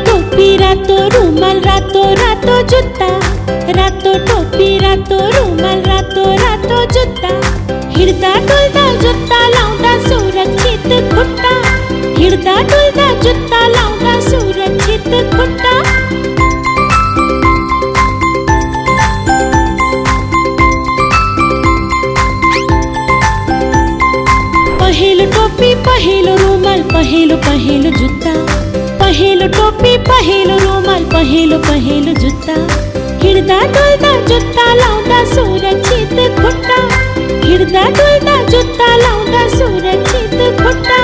टोपी रातो रुमाल रातो रातो जुत्ता रातो टोपी रातो रुमाल रातो रातो जुत्ता हिडदा डुलदा जुत्ता लावदा सुरक्षित खुट्टा हिडदा डुलदा जुत्ता लावदा सुरक्षित खुट्टा पहिलो टोपी पहिलो रुमाल पहिलो पहिलो जुत्ता पहिलो टोपी पहिलो रुमाल पहिलो पहिलो जुत्ता हिडदा डुलदा जुत्ता लावदा सुरक्षित खुट्टा हिडदा डुलदा जुत्ता लावदा सुरक्षित खुट्टा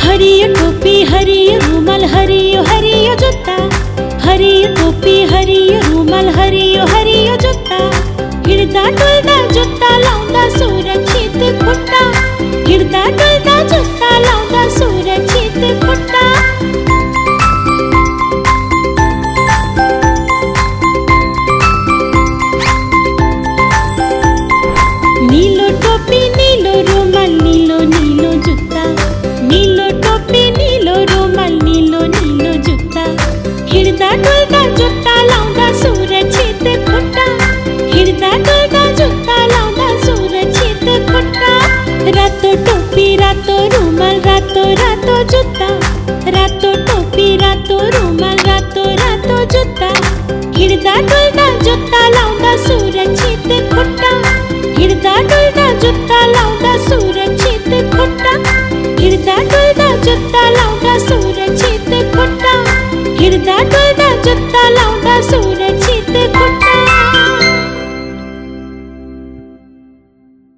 हरियो टोपी हरियो रुमाल हरियो हरियो जुत्ता हरियो टोपी हरियो रुमाल हरियो हरियो जुत्ता हिडदा डुलदा जुत्ता लावदा सुरक्षित खुट्टा हिडदा डुलदा जुत्ता लावदा सुरक्षित खुट्टा नीलो टोपी नीलो रुमाल नीलो नीलो जुत्ता नीलो टोपी नीलो रुमाल नीलो नीलो जुत्ता हिडदा डुलदा जुत्ता लावदा सुरक्षित खुट्टा हिडदा डुलदा जुत्ता लावदा सुरक्षित खुट्टा रातो टोपी रातो रुमाल रातो रातो जुत्ता रातो टोपी रातो रुमाल रातो रातो जुत्ता हिडदा डुलदा जुत्ता लावदा सुरक्षित खुट्टा हिडदा डुलदा जुत्ता लावदा सुरक्षित खुट्टा हिडदा डुलदा जुत्ता लावदा सुरक्षित खुट्टा हिडदा डुलदा जुत्ता लावदा सुरक्षित